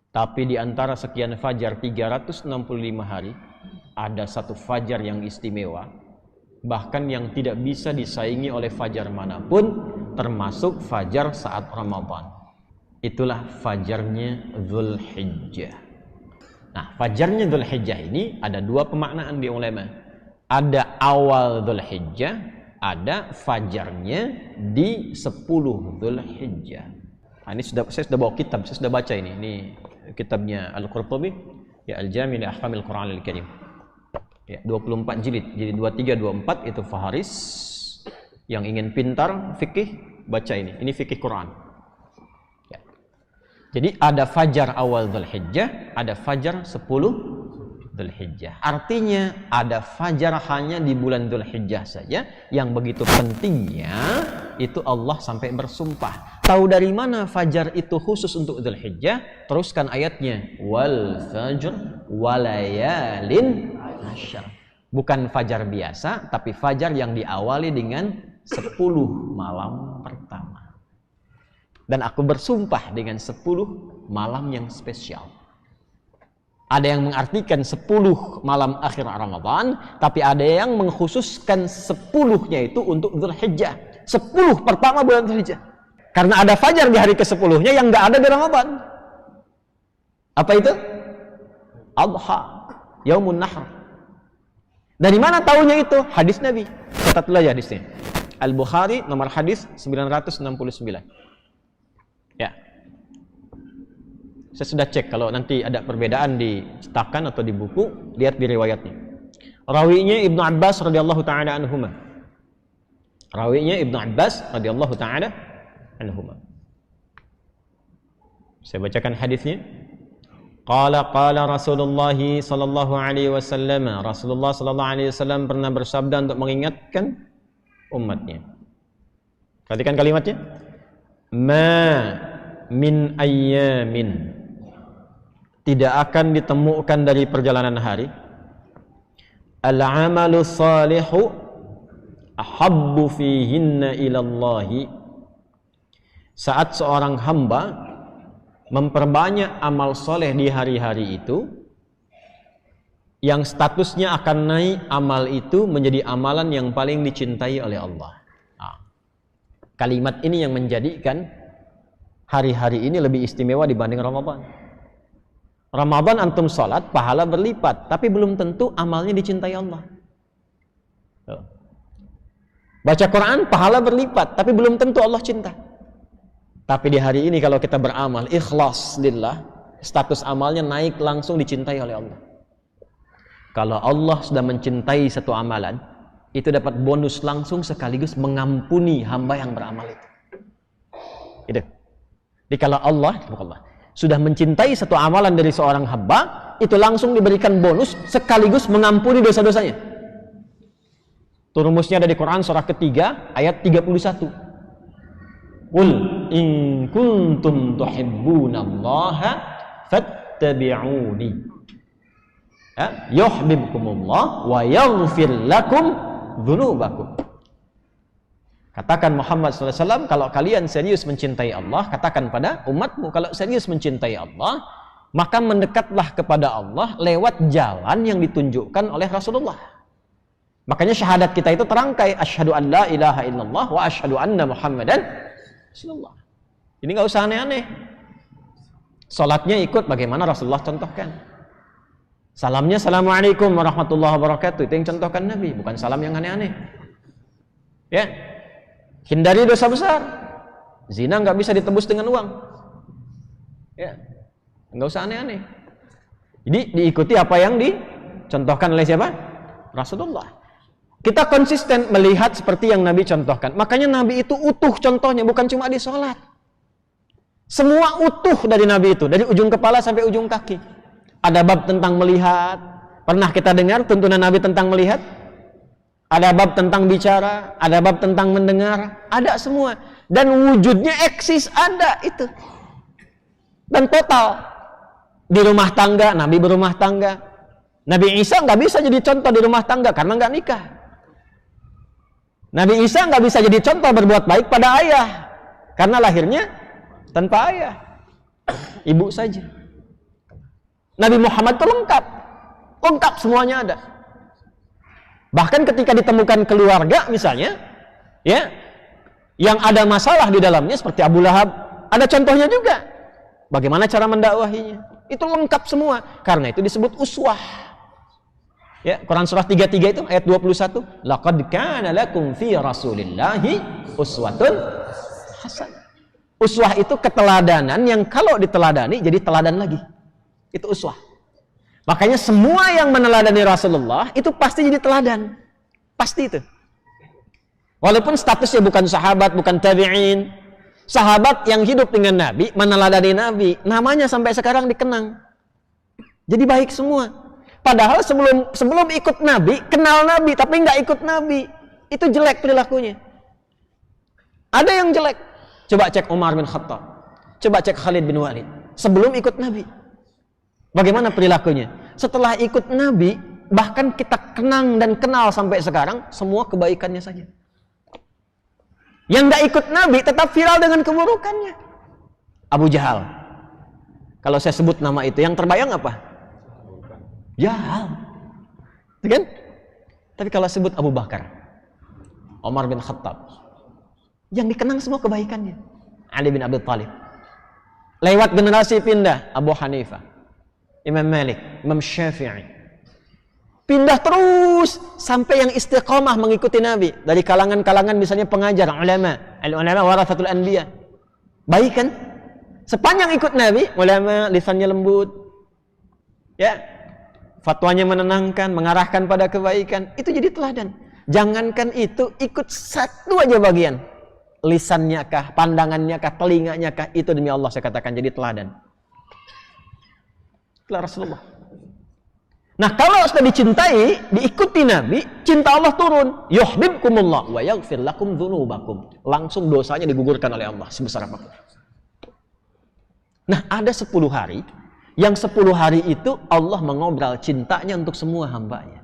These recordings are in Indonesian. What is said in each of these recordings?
Tapi di antara sekian fajar 365 hari, ada satu fajar yang istimewa, bahkan yang tidak bisa disaingi oleh fajar manapun, termasuk fajar saat Ramadan. Itulah fajarnya Dzulhijjah. Nah, fajarnya Dzulhijjah ini ada dua pemaknaan di ulama. Ada awal Dzulhijjah, ada fajarnya di 10 Dzulhijjah. Nah, ini saya sudah bawa kitab, saya sudah baca ini. Ini kitabnya Al-Qurtubi, ya Al-Jami' li Ahkamil Qur'an Al-Karim. Ya, 24 jilid. Jadi 23 24 itu Faharis. Yang ingin pintar fikih baca ini. Ini fikih Quran. Ya. Jadi ada fajar awal Dzulhijjah, ada fajar 10 Dzulhijjah. Artinya ada fajar hanya di bulan Dzulhijjah saja yang begitu pentingnya itu Allah sampai bersumpah. Tahu dari mana fajar itu khusus untuk Dzulhijjah? Teruskan ayatnya. Wal fajr walayalin asyr. Bukan fajar biasa, tapi fajar yang diawali dengan 10 malam pertama. Dan aku bersumpah dengan 10 malam yang spesial. Ada yang mengartikan 10 malam akhir Ramadan, tapi ada yang mengkhususkan 10-nya itu untuk Dzulhijjah. 10 pertama bulan Dzulhijjah. Karena ada fajar di hari ke-10-nya yang nggak ada di Ramadan. Apa itu? Adha, Yaumun Nahr. Dari mana tahunya itu? Hadis Nabi. Catatlah ya hadisnya. Al-Bukhari nomor hadis 969. Ya. Saya sudah cek, kalau nanti ada perbedaan di cetakan atau di buku, lihat di riwayatnya. Rawinya Ibnu Abbas radhiyallahu taala anhuma. Rawinya Ibnu Abbas radhiyallahu taala anhuma. Saya bacakan hadisnya. Qala Rasulullah sallallahu alaihi wasallam. Rasulullah sallallahu alaihi wasallam pernah bersabda untuk mengingatkan umatnya. Perhatikan kalimatnya. Ma min ayyamin. Tidak akan ditemukan dari perjalanan hari. Al-amalu salihu ahabbu fihinna ilallahi. Saat seorang hamba memperbanyak amal soleh di hari-hari itu, yang statusnya akan naik amal itu menjadi amalan yang paling dicintai oleh Allah. Nah, kalimat ini yang menjadikan hari-hari ini lebih istimewa dibanding Ramadan. Ramadan antum sholat, pahala berlipat, tapi belum tentu amalnya dicintai Allah. Baca Quran, pahala berlipat, tapi belum tentu Allah cinta. Tapi di hari ini kalau kita beramal ikhlas lillah, status amalnya naik langsung dicintai oleh Allah. Kalau Allah sudah mencintai satu amalan, itu dapat bonus langsung sekaligus mengampuni hamba yang beramal itu. Gitu. Jadi kalau Allah sudah mencintai satu amalan dari seorang hamba, itu langsung diberikan bonus sekaligus mengampuni dosa-dosanya. Itu rumusnya ada di Quran surah ketiga ayat 31. Qul in kuntum tuhibbunallaha fattabi'uni. Yuhibbukumullah wa yaghfir lakum dzunubakum. Katakan Muhammad SAW, kalau kalian serius mencintai Allah, katakan pada umatmu, kalau serius mencintai Allah, maka mendekatlah kepada Allah lewat jalan yang ditunjukkan oleh Rasulullah. Makanya syahadat kita itu terangkai, asyhadu an la ilaha illallah wa asyhadu anna Muhammadan Rasulullah. Ini nggak usah aneh-aneh. Salatnya ikut bagaimana Rasulullah contohkan. Salamnya assalamualaikum warahmatullahi wabarakatuh. Itu yang contohkan Nabi, bukan salam yang aneh-aneh. Ya, hindari dosa besar. Zina nggak bisa ditebus dengan uang. Ya, nggak usah aneh-aneh. Jadi diikuti apa yang dicontohkan oleh siapa? Rasulullah. Kita konsisten melihat seperti yang Nabi contohkan. Makanya Nabi itu utuh contohnya, bukan cuma di sholat. Semua utuh dari Nabi itu, dari ujung kepala sampai ujung kaki. Ada bab tentang melihat. Pernah kita dengar tuntunan Nabi tentang melihat? Ada bab tentang bicara, ada bab tentang mendengar, ada semua. Dan wujudnya eksis, ada itu. Dan total. Di rumah tangga, Nabi berumah tangga. Nabi Isa nggak bisa jadi contoh di rumah tangga karena nggak nikah. Nabi Isa nggak bisa jadi contoh berbuat baik pada ayah karena lahirnya tanpa ayah, ibu saja. Nabi Muhammad itu lengkap semuanya ada. Bahkan ketika ditemukan keluarga misalnya, ya, yang ada masalah di dalamnya seperti Abu Lahab, ada contohnya juga. Bagaimana cara mendakwahinya? Itu lengkap semua. Karena itu disebut uswah. Ya, Quran surah 33 itu ayat 21, laqad kana lakum fi rasulillahi uswatun hasanah. Uswah itu keteladanan yang kalau diteladani jadi teladan lagi. Itu uswah. Makanya semua yang meneladani Rasulullah itu pasti jadi teladan. Pasti itu. Walaupun statusnya bukan sahabat, bukan tabi'in. Sahabat yang hidup dengan Nabi, meneladani Nabi, namanya sampai sekarang dikenang. Jadi baik semua. Padahal sebelum ikut Nabi, kenal Nabi, tapi nggak ikut Nabi. Itu jelek perilakunya. Ada yang jelek. Coba cek Umar bin Khattab. Coba cek Khalid bin Walid. Sebelum ikut Nabi. Bagaimana perilakunya? Setelah ikut Nabi, bahkan kita kenang dan kenal sampai sekarang, semua kebaikannya saja. Yang nggak ikut Nabi tetap viral dengan keburukannya. Abu Jahal. Kalau saya sebut nama itu, yang terbayang apa? Jahal. Kan? Tapi kalau sebut Abu Bakar, Umar bin Khattab, yang dikenang semua kebaikannya. Ali bin Abi Thalib. Lewat generasi pindah, Abu Hanifah, Imam Malik, Imam Syafi'i. Pindah terus sampai yang istiqomah mengikuti Nabi dari kalangan-kalangan misalnya pengajar, ulama, al-ulama warathatul anbiya. Baik kan? Sepanjang ikut Nabi, ulama lisannya lembut. Ya. Fatwanya menenangkan, mengarahkan pada kebaikan, itu jadi teladan. Jangankan itu, ikut satu aja bagian. Lisannya kah, pandangannya kah, telinganya kah, itu demi Allah saya katakan jadi teladan. Itulah Rasulullah. Nah, kalau sudah dicintai, diikuti Nabi, cinta Allah turun. Yuhibbukumullah wa yaghfir lakum dzunubakum. Langsung dosanya digugurkan oleh Allah sebesar apapun. Nah, ada 10 hari, yang 10 hari itu Allah mengobrol cintanya untuk semua hambanya.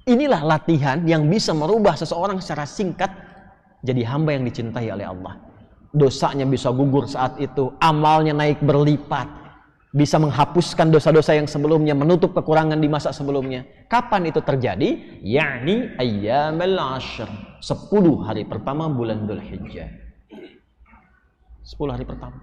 Inilah latihan yang bisa merubah seseorang secara singkat jadi hamba yang dicintai oleh Allah. Dosanya bisa gugur saat itu, amalnya naik berlipat. Bisa menghapuskan dosa-dosa yang sebelumnya, menutup kekurangan di masa sebelumnya. Kapan itu terjadi? Yakni ayyamal ashr, 10 hari pertama bulan Dzulhijjah. 10 hari pertama.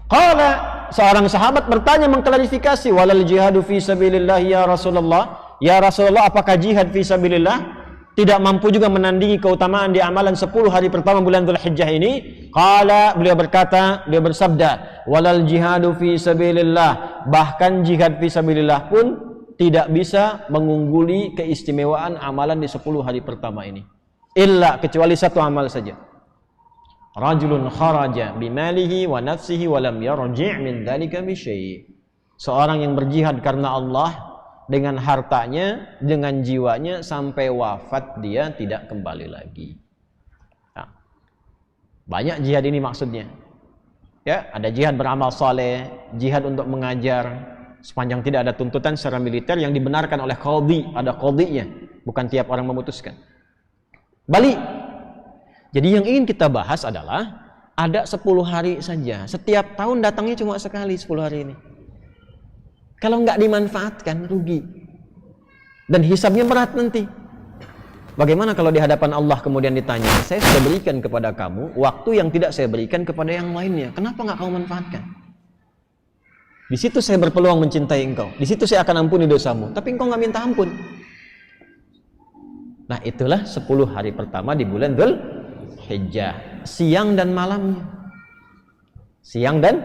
Qala, seorang sahabat bertanya mengklarifikasi, walal jihadu fi sabilillah ya Rasulullah. Ya Rasulullah, apakah jihad fi sabilillah tidak mampu juga menandingi keutamaan di amalan 10 hari pertama bulan Dzulhijjah ini? Qala, beliau bersabda, walal jihadu fi sabilillah, bahkan jihad fi sabilillah pun tidak bisa mengungguli keistimewaan amalan di 10 hari pertama ini. Illa, kecuali satu amal saja. Rajulun kharaja bimalihi wa nafsihi wa lam yarji' min dzalika bi syai'. Seorang yang berjihad karena Allah dengan hartanya, dengan jiwanya sampai wafat dia tidak kembali lagi. Nah, banyak jihad ini maksudnya. Ya, ada jihad beramal saleh, jihad untuk mengajar sepanjang tidak ada tuntutan secara militer yang dibenarkan oleh qadhi, ada qadhinya, bukan tiap orang memutuskan. Balik. Jadi yang ingin kita bahas adalah ada 10 hari saja. Setiap tahun datangnya cuma sekali 10 hari ini. Kalau nggak dimanfaatkan, rugi. Dan hisabnya berat nanti. Bagaimana kalau di hadapan Allah kemudian ditanya, saya sudah berikan kepada kamu waktu yang tidak saya berikan kepada yang lainnya. Kenapa nggak kamu manfaatkan? Di situ saya berpeluang mencintai engkau. Di situ saya akan ampuni dosamu. Tapi engkau nggak minta ampun. Nah, itulah 10 hari pertama di bulan Dzulhijjah. Siang dan malamnya. Siang dan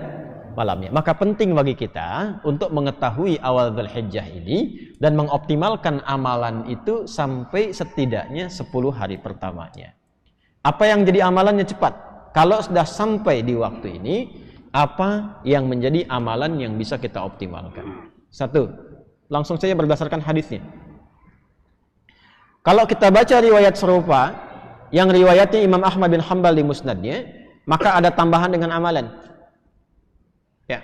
malamnya. Maka penting bagi kita untuk mengetahui awal Dzulhijjah ini dan mengoptimalkan amalan itu sampai setidaknya 10 hari pertamanya. Apa yang jadi amalannya cepat? Kalau sudah sampai di waktu ini, apa yang menjadi amalan yang bisa kita optimalkan? Satu, langsung saja berdasarkan hadisnya. Kalau kita baca riwayat serupa yang riwayatnya Imam Ahmad bin Hanbal di musnadnya, maka ada tambahan dengan amalan. Ya.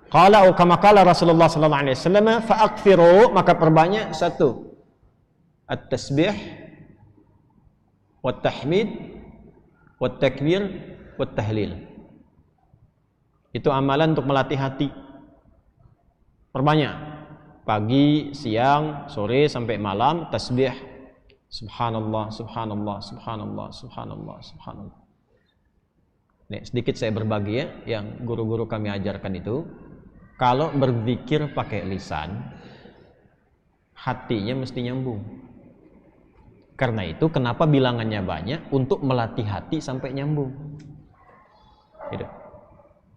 Qala kama qala Rasulullah sallallahu alaihi wasallam fa'akthiru, maka perbanyak satu at-tasbih wat tahmid wat takbir wat tahlil. Itu amalan untuk melatih hati. Perbanyak. Pagi, siang, sore sampai malam tasbih. Subhanallah, subhanallah, subhanallah, subhanallah, subhanallah. Nih, sedikit saya berbagi ya, yang guru-guru kami ajarkan itu. Kalau berzikir pakai lisan, hatinya mesti nyambung. Karena itu kenapa bilangannya banyak, untuk melatih hati sampai nyambung. Gitu.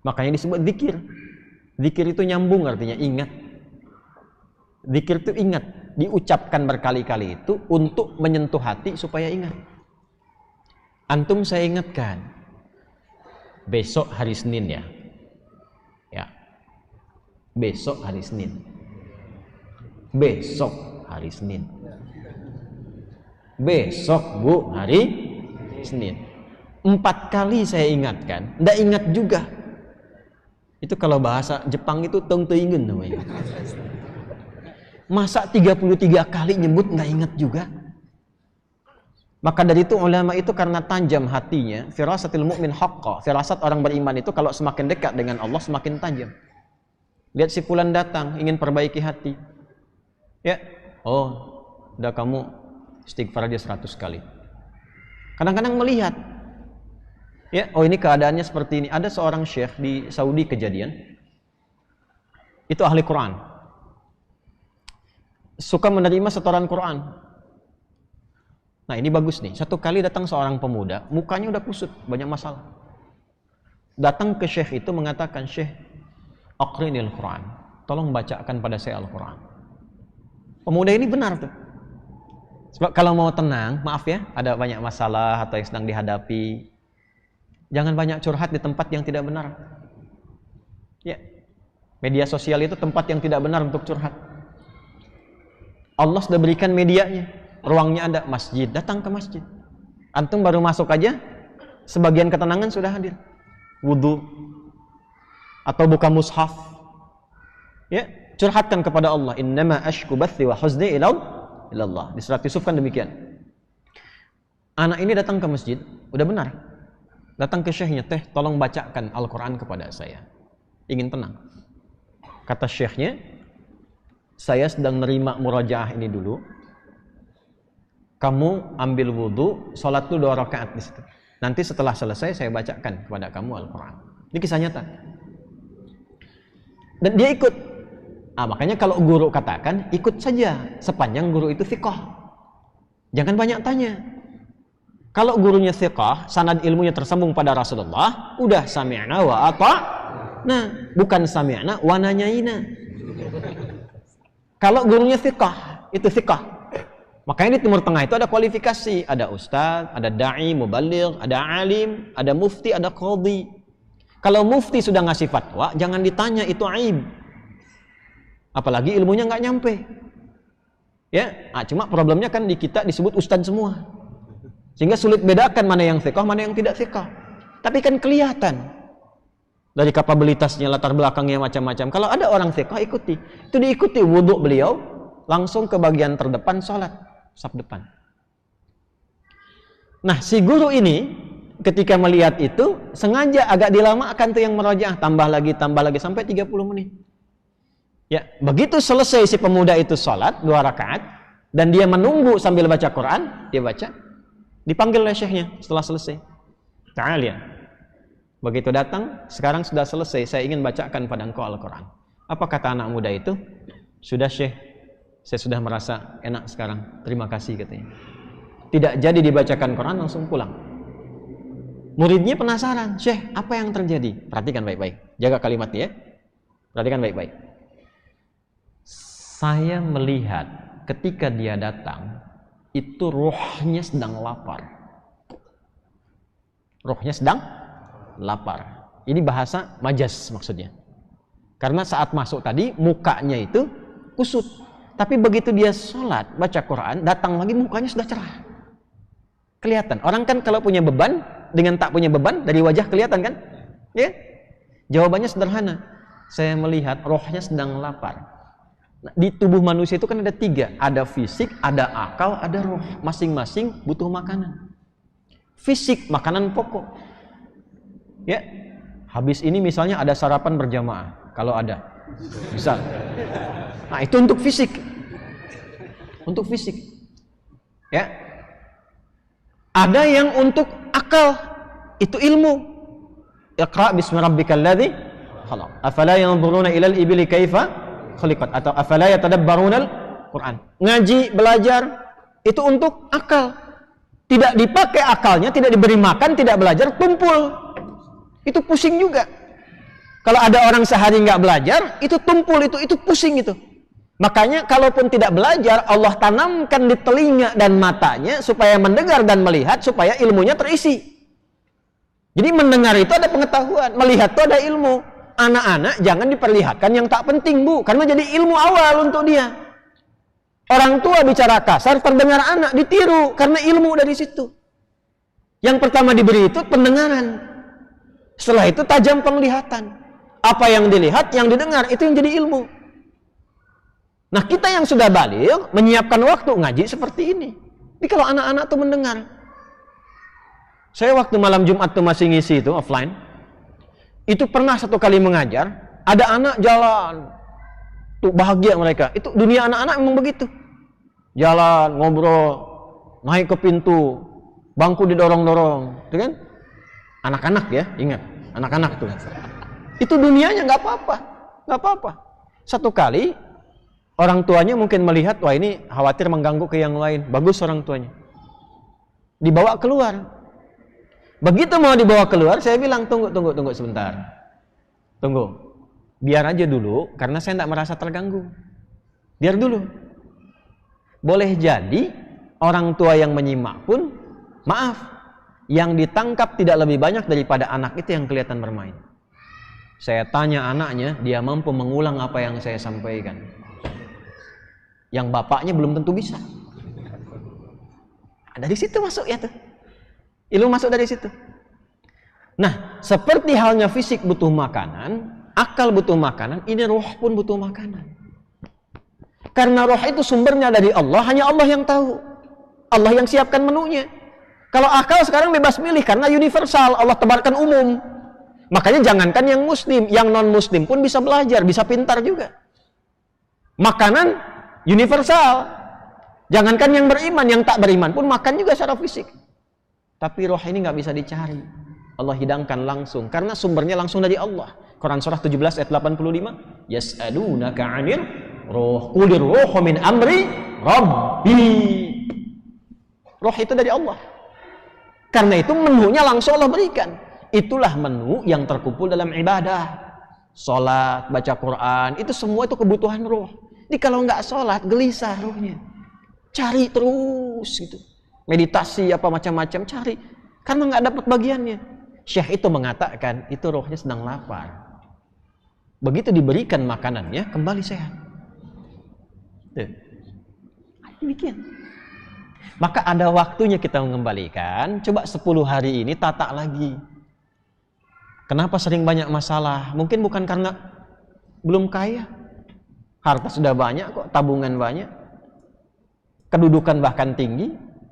Makanya disebut zikir. Zikir itu nyambung, artinya ingat. Zikir itu ingat, diucapkan berkali-kali itu untuk menyentuh hati supaya ingat. Antum saya ingatkan, besok hari Senin ya. Ya. Besok hari Senin. Besok hari Senin. Besok Bu hari Senin. 4 kali saya ingatkan, ndak ingat juga. Itu kalau bahasa Jepang itu tong teingen namanya. Masa 33 kali nyebut nggak ingat juga? Maka dari itu ulama itu karena tajam hatinya, firasatil mu'min haqqa. Firasat orang beriman itu kalau semakin dekat dengan Allah semakin tajam. Lihat si fulan datang ingin perbaiki hati. Ya, oh, udah kamu istighfar aja 100 kali. Kadang-kadang melihat, ya, oh ini keadaannya seperti ini. Ada seorang syekh di Saudi kejadian, itu ahli Quran, suka menerima setoran Quran. Nah ini bagus nih, satu kali datang seorang pemuda, mukanya udah kusut, banyak masalah. Datang ke syekh itu mengatakan, Syekh, aqrinil Quran, tolong bacakan pada saya Al-Quran. Pemuda ini benar tuh. Sebab kalau mau tenang, maaf ya, ada banyak masalah atau yang sedang dihadapi, jangan banyak curhat di tempat yang tidak benar. Ya, media sosial itu tempat yang tidak benar untuk curhat. Allah sudah berikan medianya, ruangnya ada, masjid, datang ke masjid. Antum baru masuk aja, sebagian ketenangan sudah hadir. Wudu atau buka mushaf. Ya, curhatkan kepada Allah. Innama ashku bathi wa huzni ilallah. Di surat Yusuf kan demikian. Anak ini datang ke masjid, udah benar. Datang ke syekhnya, teh tolong bacakan Al-Quran kepada saya. Ingin tenang. Kata syekhnya, saya sedang nerima murajaah ini dulu. Kamu ambil wudu, sholat dulu 2 rakaat di situ. Nanti setelah selesai saya bacakan kepada kamu Al-Quran. Ini kisah nyata. Dan dia ikut. Makanya kalau guru katakan, ikut saja sepanjang guru itu thiqah. Jangan banyak tanya. Kalau gurunya thiqah, sanad ilmunya tersambung pada Rasulullah, udah sami'na wa ata'na, bukan sami'na wa nanyaina. Kalau gurunya thiqah, itu thiqah. Makanya di Timur Tengah itu ada kualifikasi, ada ustaz, ada da'i, mubaligh, ada alim, ada mufti, ada qadhi. Kalau mufti sudah ngasih fatwa, jangan ditanya, itu aib. Apalagi ilmunya nggak nyampe. Ya, cuma problemnya kan di kita disebut ustaz semua. Sehingga sulit bedakan mana yang thiqah, mana yang tidak thiqah. Tapi kan kelihatan dari kapabilitasnya, latar belakangnya macam-macam. Kalau ada orang thiqah, ikuti. Itu diikuti wudhu beliau, langsung ke bagian terdepan sholat, saf depan. Nah, si guru ini ketika melihat itu sengaja agak dilamakan tuh yang merajaah, tambah lagi sampai 30 menit. Ya, begitu selesai si pemuda itu sholat 2 rakaat dan dia menunggu sambil baca Quran, dia baca, dipanggil oleh syekhnya setelah selesai. Ta'al ya. Begitu datang, sekarang sudah selesai, saya ingin bacakan pada engkau Al-Quran. Apa kata anak muda itu? Sudah syekh, saya sudah merasa enak sekarang, terima kasih katanya. Tidak jadi dibacakan Quran, langsung pulang. Muridnya penasaran, syekh apa yang terjadi? Perhatikan baik-baik, jaga kalimatnya ya. Perhatikan baik-baik. Saya melihat ketika dia datang, itu rohnya sedang lapar. Rohnya sedang lapar. Ini bahasa majaz maksudnya. Karena saat masuk tadi, mukanya itu kusut. Tapi begitu dia sholat, baca Quran, datang lagi mukanya sudah cerah. Kelihatan. Orang kan kalau punya beban, dengan tak punya beban, dari wajah kelihatan kan? Ya? Jawabannya sederhana. Saya melihat rohnya sedang lapar. Nah, di tubuh manusia itu kan ada 3, ada fisik, ada akal, ada roh. Masing-masing butuh makanan. Fisik, makanan pokok. Ya, Habis ini misalnya ada sarapan berjamaah, kalau ada, misal. Nah itu untuk fisik, ya. Ada yang untuk akal, itu ilmu. Iqra bismi rabbikal ladzi khalaq. Afala yanzuruna ilal ibili kaifa khuliqat atau afala yatadabbaruna al-Qur'an. Ngaji, belajar itu untuk akal. Tidak dipakai akalnya, tidak diberi makan, tidak belajar, tumpul. Itu pusing juga. Kalau ada orang sehari nggak belajar, itu tumpul, itu pusing itu. Makanya kalaupun tidak belajar, Allah tanamkan di telinga dan matanya supaya mendengar dan melihat, supaya ilmunya terisi. Jadi mendengar itu ada pengetahuan, melihat itu ada ilmu. Anak-anak jangan diperlihatkan yang tak penting, Bu, karena jadi ilmu awal untuk dia. Orang tua bicara kasar, terdengar anak ditiru karena ilmu dari situ. Yang pertama diberi itu pendengaran. Setelah itu tajam penglihatan. Apa yang dilihat, yang didengar, itu yang jadi ilmu. Nah kita yang sudah baligh menyiapkan waktu ngaji seperti ini. Jadi kalau anak-anak tuh mendengar. Saya waktu malam Jumat tuh masih ngisi itu offline. Itu pernah satu kali mengajar, ada anak jalan. Tuh bahagia mereka. Itu dunia anak-anak memang begitu. Jalan, ngobrol, naik ke pintu, bangku didorong-dorong, itu kan? Anak-anak ya, ingat, anak-anak tuh. Itu dunianya nggak apa-apa. Satu kali orang tuanya mungkin melihat, wah ini khawatir mengganggu ke yang lain. Bagus orang tuanya. Dibawa keluar. Begitu mau dibawa keluar, saya bilang tunggu sebentar. Tunggu. Biar aja dulu, karena saya tidak merasa terganggu. Biar dulu. Boleh jadi orang tua yang menyimak pun, maaf, yang ditangkap tidak lebih banyak daripada anak itu yang kelihatan bermain. Saya tanya anaknya, dia mampu mengulang apa yang saya sampaikan. Yang bapaknya belum tentu bisa. Dari situ masuk ya tuh. Ilmu masuk dari situ. Nah, seperti halnya fisik butuh makanan, akal butuh makanan, ini roh pun butuh makanan. Karena roh itu sumbernya dari Allah, hanya Allah yang tahu. Allah yang siapkan menunya. Kalau akal sekarang bebas milih karena universal, Allah tebarkan umum. Makanya jangankan yang muslim, yang non muslim pun bisa belajar, bisa pintar juga. Makanan universal. Jangankan yang beriman, yang tak beriman pun makan juga secara fisik. Tapi roh ini nggak bisa dicari. Allah hidangkan langsung karena sumbernya langsung dari Allah. Quran surah 17 ayat 85, yas'alunaka 'anil ruh, qulir ruhu min amri rabbi. Roh itu dari Allah. Karena itu menunya langsung Allah berikan. Itulah menu yang terkumpul dalam ibadah. Salat, baca Quran, itu semua itu kebutuhan roh. Jadi kalau nggak salat, gelisah rohnya. Cari terus gitu. Meditasi apa macam-macam cari. Karena nggak dapat bagiannya. Syekh itu mengatakan, itu rohnya sedang lapar. Begitu diberikan makanannya, kembali sehat. Demikian. Maka ada waktunya kita mengembalikan. Coba 10 hari ini tata lagi. Kenapa sering banyak masalah? Mungkin bukan karena belum kaya. Harta sudah banyak kok, tabungan banyak. Kedudukan bahkan tinggi.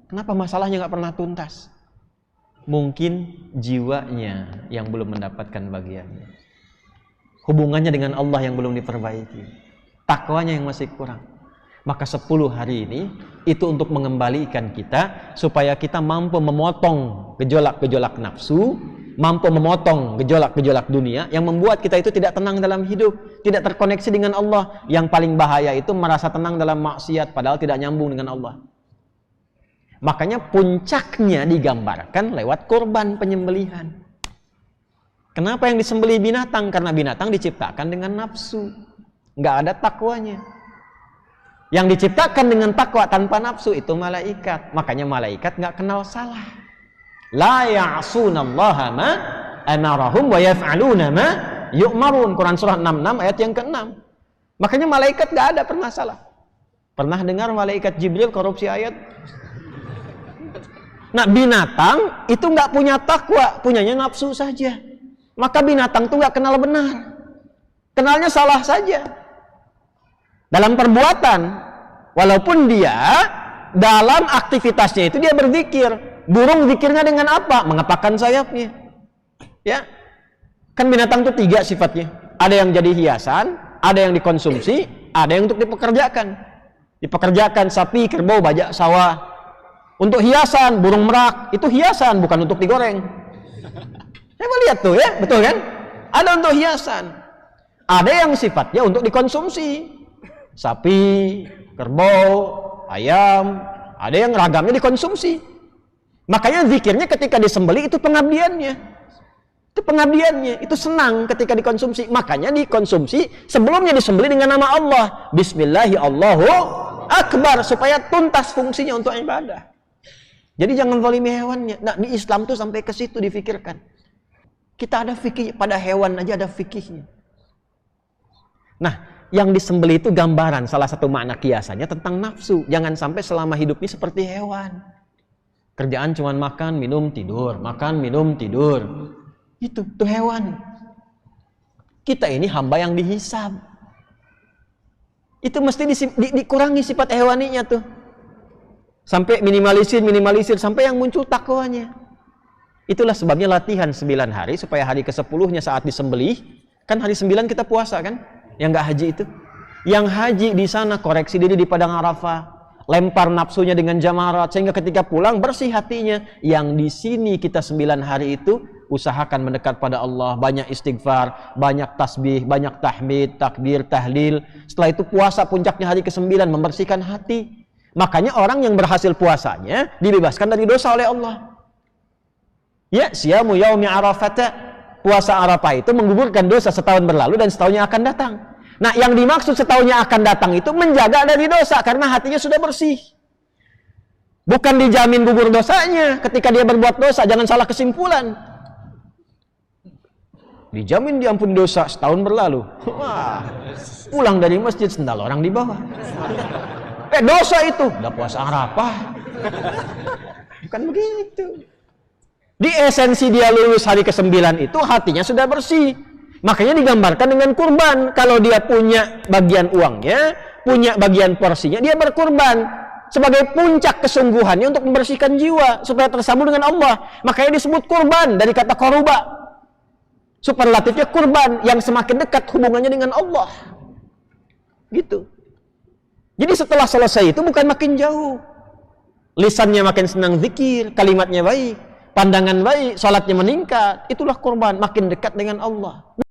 Kenapa masalahnya nggak pernah tuntas? Mungkin jiwanya yang belum mendapatkan bagiannya. Hubungannya dengan Allah yang belum diperbaiki. Takwanya yang masih kurang. Maka 10 hari ini itu untuk mengembalikan kita supaya kita mampu memotong gejolak-gejolak nafsu, mampu memotong gejolak-gejolak dunia yang membuat kita itu tidak tenang dalam hidup, tidak terkoneksi dengan Allah. Yang paling bahaya itu merasa tenang dalam maksiat padahal tidak nyambung dengan Allah. Makanya puncaknya digambarkan lewat korban penyembelihan. Kenapa yang disembelih binatang? Karena binatang diciptakan dengan nafsu, nggak ada takwanya. Yang diciptakan dengan takwa tanpa nafsu itu malaikat. Makanya malaikat nggak kenal salah. La ya'sunallaha ma amarahum wa yaf'aluna ma yu'marun. Quran surah 66 ayat yang ke-6. Makanya malaikat nggak ada pernah salah. Pernah dengar malaikat Jibril korupsi ayat? Nah, binatang itu nggak punya takwa, punyanya nafsu saja. Maka binatang itu nggak kenal benar, kenalnya salah saja. Dalam perbuatan, walaupun dia dalam aktivitasnya itu dia berzikir. Burung zikirnya dengan apa? Mengepakkan sayapnya. Ya, Kan binatang itu 3 sifatnya. Ada yang jadi hiasan, ada yang dikonsumsi, ada yang untuk dipekerjakan. Dipekerjakan sapi, kerbau, bajak sawah. Untuk hiasan, burung merak, itu hiasan, bukan untuk digoreng. Saya lihat tuh ya, betul kan? Ada untuk hiasan. Ada yang sifatnya untuk dikonsumsi. Sapi, kerbau, ayam, ada yang ragamnya dikonsumsi. Makanya zikirnya ketika disembelih itu pengabdiannya. Itu pengabdiannya, itu senang ketika dikonsumsi. Makanya dikonsumsi sebelumnya disembelih dengan nama Allah. Bismillahi Allahu Akbar, supaya tuntas fungsinya untuk ibadah. Jadi jangan zalimi hewannya. Nah, di Islam tuh sampai ke situ difikirkan. Kita ada fikih, pada hewan aja ada fikihnya. Nah, yang disembelih itu gambaran, salah satu makna kiasannya tentang nafsu. Jangan sampai selama hidupnya seperti hewan. Kerjaan cuma makan, minum, tidur. Makan, minum, tidur. Itu hewan. Kita ini hamba yang dihisab. Itu mesti dikurangi sifat hewaninya tuh. Sampai minimalisir sampai yang muncul takwanya. Itulah sebabnya latihan 9 hari supaya hari ke-10-nya saat disembelih, kan hari 9 kita puasa kan? Yang nggak haji itu. Yang haji di sana koreksi diri di padang Arafah, lempar nafsunya dengan jamarat sehingga ketika pulang bersih hatinya. Yang di sini kita 9 hari itu usahakan mendekat pada Allah, banyak istighfar, banyak tasbih, banyak tahmid, takbir, tahlil. Setelah itu puasa puncaknya hari ke-9 membersihkan hati. Makanya orang yang berhasil puasanya dibebaskan dari dosa oleh Allah. Ya, siyamu yaumi arafata, puasa Arafah itu menggugurkan dosa setahun berlalu dan setahunnya akan datang. Nah, yang dimaksud setahunnya akan datang itu menjaga dari dosa karena hatinya sudah bersih. Bukan dijamin gugur dosanya ketika dia berbuat dosa, jangan salah kesimpulan. Dijamin diampuni dosa setahun berlalu. Wah, pulang dari masjid sendal orang di bawah. Dosa itu udah puasa Arafah. Bukan begitu. Di esensi dia lulus hari ke-9 itu hatinya sudah bersih. Makanya digambarkan dengan kurban. Kalau dia punya bagian uangnya, punya bagian porsinya, dia berkurban sebagai puncak kesungguhannya untuk membersihkan jiwa supaya tersambung dengan Allah. Makanya disebut kurban dari kata koruba. Superlatifnya kurban yang semakin dekat hubungannya dengan Allah. Gitu. Jadi setelah selesai itu bukan makin jauh. Lisannya makin senang zikir, kalimatnya baik, pandangan baik, salatnya meningkat. Itulah kurban, makin dekat dengan Allah.